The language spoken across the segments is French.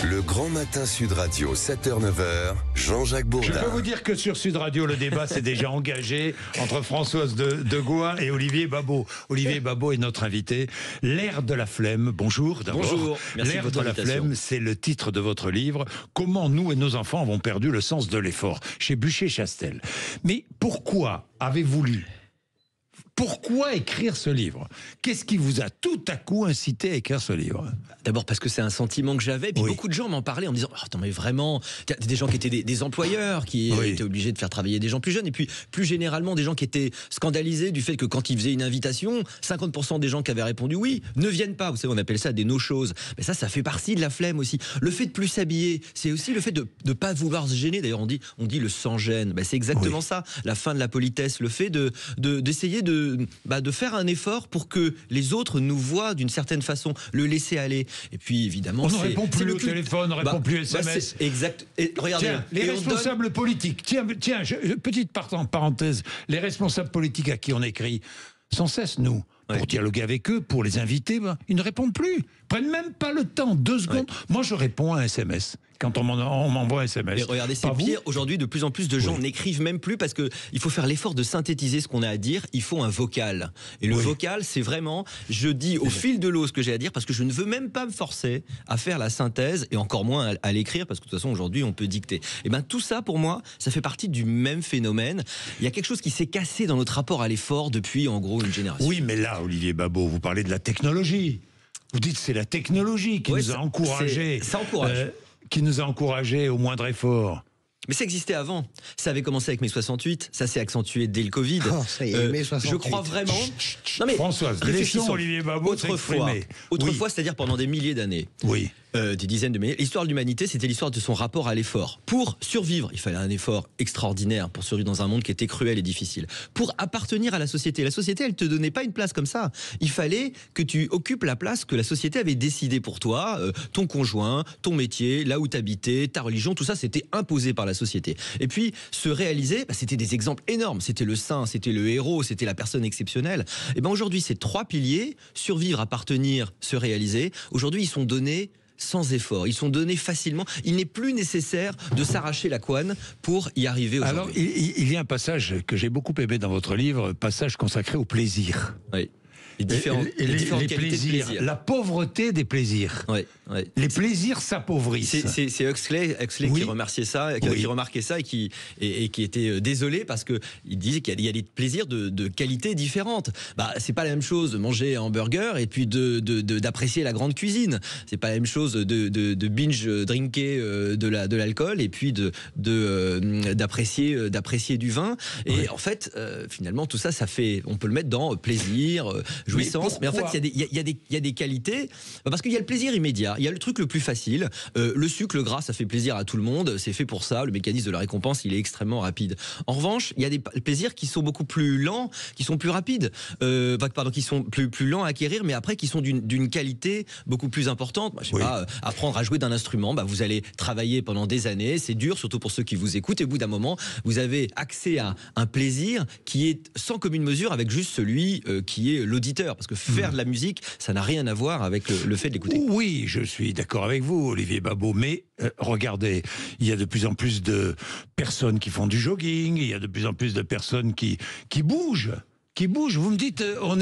Le grand matin Sud Radio, 7h-9h, Jean-Jacques Bourdin. Je peux vous dire que sur Sud Radio, le débat s'est déjà engagé entre Françoise de Goua et Olivier Babot. Olivier Babot est notre invité. L'ère de la flemme, bonjour d'abord. Bonjour, merci de L'ère votre de la invitation. flemme, c'est le titre de votre livre. Comment nous et nos enfants avons perdu le sens de l'effort, chez Buchet-Chastel. Mais pourquoi avez-vous lu ? Pourquoi écrire ce livre ? Qu'est-ce qui vous a tout à coup incité à écrire ce livre ? D'abord parce que c'est un sentiment que j'avais, puis Oui. beaucoup de gens m'en parlaient en me disant « Attends mais vraiment », des gens qui étaient des employeurs, qui Oui. étaient obligés de faire travailler des gens plus jeunes, et puis plus généralement des gens qui étaient scandalisés du fait que quand ils faisaient une invitation, 50% des gens qui avaient répondu oui ne viennent pas. Vous savez, on appelle ça des no-shows. Mais ça fait partie de la flemme aussi. Le fait de plus s'habiller, c'est aussi le fait de ne pas vouloir se gêner. D'ailleurs, on dit le sans-gêne. C'est exactement Oui. ça, la fin de la politesse, le fait d'essayer de faire un effort pour que les autres nous voient d'une certaine façon, le laisser aller. Et puis évidemment, On ne répond plus au téléphone, on ne répond plus au SMS. c'est exact. Et regardez, Tiens, les et on responsables politiques, petite parenthèse, les responsables politiques à qui on écrit sans cesse, nous, pour Ouais. dialoguer avec eux, pour les inviter, ils ne répondent plus. Ils prennent même pas le temps, 2 secondes. Moi, je réponds à un SMS. Quand on m'envoie un SMS. Et regardez, c'est Pas vous ? pire. Aujourd'hui, de plus en plus de gens Oui. n'écrivent même plus parce que il faut faire l'effort de synthétiser ce qu'on a à dire. Il faut un vocal. Et le Oui. vocal, c'est vraiment, je dis au fil de l'eau ce que j'ai à dire parce que je ne veux même pas me forcer à faire la synthèse et encore moins à l'écrire parce que de toute façon, aujourd'hui, on peut dicter. Et ben, tout ça, pour moi, ça fait partie du même phénomène. Il y a quelque chose qui s'est cassé dans notre rapport à l'effort depuis, en gros, une génération. Oui, mais là, Olivier Babot, vous parlez de la technologie. Vous dites que c'est la technologie qui Ouais, nous a encouragés. ça encourage. Qui nous a encouragés au moindre effort. Mais ça existait avant. Ça avait commencé avec mai 68. Ça s'est accentué dès le Covid. Ça y est, mai 68. Je crois vraiment. Non mais Françoise, réfléchissons. laissons Olivier Babot s'exprimer. Autrefois, c'est-à-dire pendant des milliers d'années. Oui. Des dizaines de milliers. L'histoire de l'humanité, c'était l'histoire de son rapport à l'effort. Pour survivre, il fallait un effort extraordinaire pour survivre dans un monde qui était cruel et difficile. Pour appartenir à la société, elle te donnait pas une place comme ça. Il fallait que tu occupes la place que la société avait décidé pour toi, ton conjoint, ton métier, là où tu habitais, ta religion, tout ça, c'était imposé par la société. Et puis, se réaliser, c'était des exemples énormes. C'était le saint, c'était le héros, c'était la personne exceptionnelle. Et ben aujourd'hui, ces 3 piliers, survivre, appartenir, se réaliser, aujourd'hui, ils sont donnés sans effort, ils sont donnés facilement. Il n'est plus nécessaire de s'arracher la couenne pour y arriver aujourd'hui. Alors, il y a un passage que j'ai beaucoup aimé dans votre livre, passage consacré au plaisir. Oui. Les différentes les qualités plaisirs, de plaisir. la pauvreté des plaisirs. Ouais. Les plaisirs s'appauvrissent. C'est Huxley Oui. qui remarquait ça, Oui. qui remarquait ça et qui était désolé parce que il disait qu'il y a des plaisirs de qualité différentes. C'est pas la même chose de manger un hamburger et puis d'apprécier la grande cuisine. C'est pas la même chose de binge drinker de l'alcool et puis d'apprécier du vin. Et Oui. en fait, finalement, tout ça, on peut le mettre dans plaisir, jouissance. Mais en fait, il y a des qualités parce qu'il y a le plaisir immédiat. Il y a le truc le plus facile. Le sucre, le gras, ça fait plaisir à tout le monde. C'est fait pour ça. Le mécanisme de la récompense, il est extrêmement rapide. En revanche, il y a des plaisirs qui sont beaucoup plus lents, qui sont plus rapides. Qui sont plus lents à acquérir, mais après qui sont d'une qualité beaucoup plus importante. Moi, je sais Oui. pas, apprendre à jouer d'un instrument, vous allez travailler pendant des années. C'est dur, surtout pour ceux qui vous écoutent. Et au bout d'un moment, vous avez accès à un plaisir qui est sans commune mesure avec juste celui qui est l'auditeur. Parce que faire de la musique, ça n'a rien à voir avec le fait de l'écouter. Oui, je suis d'accord avec vous, Olivier Babot, mais regardez, il y a de plus en plus de personnes qui font du jogging, il y a de plus en plus de personnes qui bougent. Vous me dites, on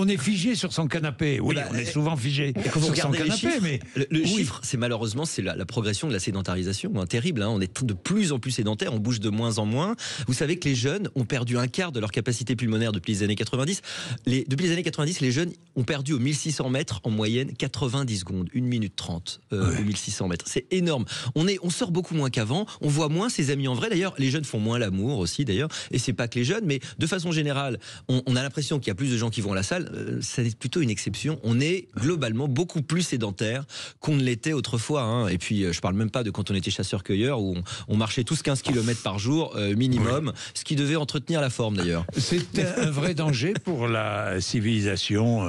est figé sur son canapé. Oui, on est souvent figé Quand vous sur son regardez les canapé, chiffres, mais le oui. chiffre, c'est malheureusement la progression de la sédentarisation, terrible. On est de plus en plus sédentaire, on bouge de moins en moins. Vous savez que les jeunes ont perdu un quart de leur capacité pulmonaire depuis les années 90. Depuis les années 90, les jeunes ont perdu aux 1600 mètres en moyenne 90 secondes, 1 minute 30 aux 1600 mètres. C'est énorme. On sort beaucoup moins qu'avant, on voit moins ses amis en vrai. D'ailleurs, les jeunes font moins l'amour aussi, d'ailleurs. Et c'est pas que les jeunes, mais de façon générale, on a l'impression qu'il y a plus de gens qui vont à la salle. C'est plutôt une exception. On est globalement beaucoup plus sédentaire qu'on ne l'était autrefois. Et puis, je parle même pas de quand on était chasseur-cueilleur, où on marchait tous 15 km par jour minimum, ce qui devait entretenir la forme d'ailleurs. C'est un vrai danger pour la civilisation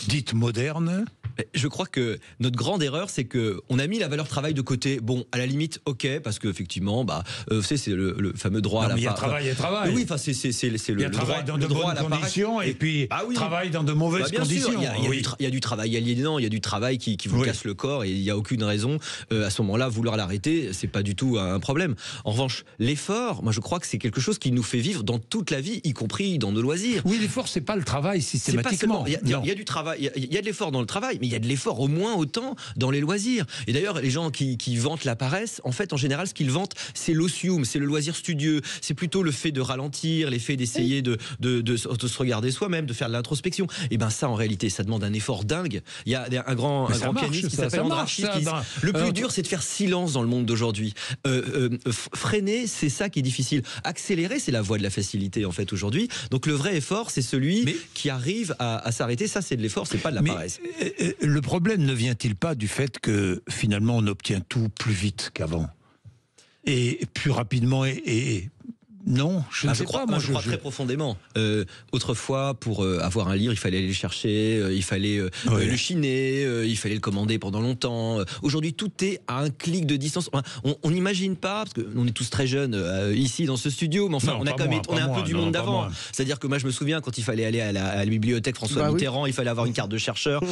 dite moderne. Je crois que notre grande erreur, c'est que on a mis la valeur travail de côté. Bon, à la limite, ok, parce qu'effectivement, vous savez, c'est le fameux droit à la. Il y a travail et travail. Oui, enfin, c'est le travail dans le de droit bonnes à la conditions et puis travail dans de mauvaises bien sûr, conditions. Il y a du travail aliénant, il y a du travail qui vous casse le corps et il n'y a aucune raison à ce moment-là vouloir l'arrêter. C'est pas du tout un problème. En revanche, l'effort, moi je crois que c'est quelque chose qui nous fait vivre dans toute la vie, y compris dans nos loisirs. Oui, l'effort, c'est pas le travail systématiquement. Il y a du travail, il y a de l'effort dans le travail, mais il y a de l'effort au moins autant dans les loisirs. Et d'ailleurs, les gens qui vantent la paresse, en fait, en général, ce qu'ils vantent, c'est l'osium, c'est le loisir studieux, c'est plutôt le fait de ralentir, l'effet d'essayer de se regarder soi-même, de faire de l'introspection. Et ben ça, en réalité, ça demande un effort dingue. Il y a un grand pianiste qui s'appelle André Archis qui dit le plus dur, c'est de faire silence dans le monde d'aujourd'hui. Freiner, c'est ça qui est difficile. Accélérer, c'est la voie de la facilité, en fait, aujourd'hui. Donc le vrai effort, c'est celui qui arrive à s'arrêter. Ça, c'est de l'effort, c'est pas de la paresse. Le problème ne vient-il pas du fait que finalement on obtient tout plus vite qu'avant et plus rapidement non, je ne sais pas. Moi, je crois très profondément. Autrefois, pour avoir un livre, il fallait aller le chercher, il fallait le chiner, il fallait le commander pendant longtemps. Aujourd'hui, tout est à un clic de distance. On n'imagine pas, parce qu'on est tous très jeunes ici dans ce studio, mais enfin, on est un peu du monde d'avant. C'est-à-dire que moi, je me souviens quand il fallait aller à la bibliothèque François Mitterrand, il fallait avoir une carte de chercheur.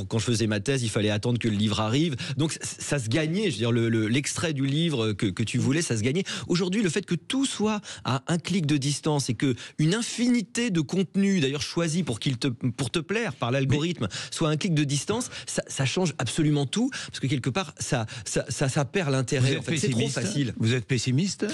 Quand je faisais ma thèse, il fallait attendre que le livre arrive. Donc, ça se gagnait. Je veux dire, l'extrait du livre que tu voulais, ça se gagnait. Aujourd'hui, le fait que tout soit à un clic de distance et que une infinité de contenus, d'ailleurs choisis pour te plaire par l'algorithme, soit à un clic de distance, ça change absolument tout, parce que quelque part, ça perd l'intérêt. En fait, c'est trop facile. Vous êtes pessimiste ?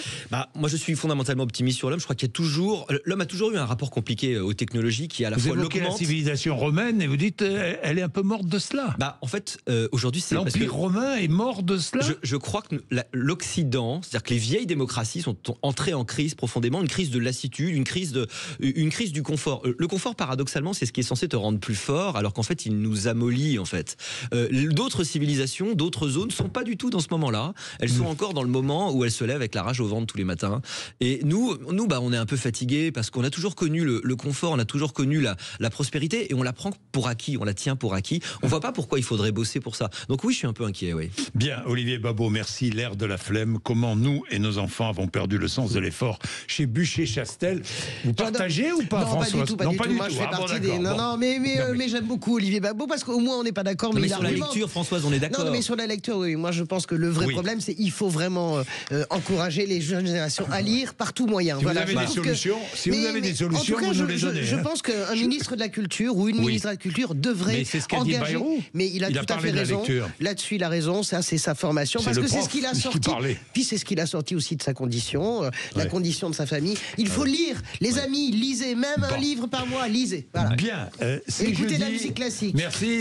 Moi, je suis fondamentalement optimiste sur l'homme. Je crois qu'il y a l'homme a toujours eu un rapport compliqué aux technologies qui à la fois l'augmente. Vous évoquez la civilisation romaine et vous dites, elle est un peu morte de cela. En fait, aujourd'hui, c'est l'Empire romain est mort de cela. Je crois que l'Occident, c'est-à-dire que les vieilles démocraties sont entrées en crise profondément, une crise de lassitude, une crise du confort. Le confort, paradoxalement, c'est ce qui est censé te rendre plus fort, alors qu'en fait, il nous amollit, en fait. D'autres civilisations, d'autres zones sont pas du tout dans ce moment-là. Elles sont encore dans le moment où elles se lèvent avec la rage au ventre tous les matins. Et nous, on est un peu fatigués parce qu'on a toujours connu le confort, on a toujours connu la prospérité et on la prend pour acquis, on la tient pour acquis. On voit pas pourquoi il faudrait bosser pour ça. Donc oui, je suis un peu inquiet, oui. Bien, Olivier Babot, merci. L'ère de la flemme. Comment nous et nos enfants avons perdu le sens de l'effort chez Bûcher-Chastel. Vous partagez ou pas, François ? Non, pas du tout. Moi, je fais partie des... Non, mais j'aime beaucoup Olivier Babot parce qu'au moins, on n'est pas d'accord. Mais sur la lecture, Françoise, on est d'accord. Non, mais sur la lecture, oui. Moi, je pense que le vrai problème, c'est qu'il faut vraiment encourager les jeunes générations à lire par tout moyen. Si vous avez des solutions, vous nous les donnez. Je pense qu'un ministre de la Culture ou une ministre de la Culture devrait engager... Mais il a tout à fait raison. Là-dessus, il a raison. Ça, c'est sa formation. Parce que c'est ce qu'il a sorti. Puis c'est ce qu'il a sorti aussi de sa condition, la condition de sa famille. Il faut lire, les amis, lisez, même un livre par mois, lisez. Voilà. Bien. Écoutez la musique classique. Merci.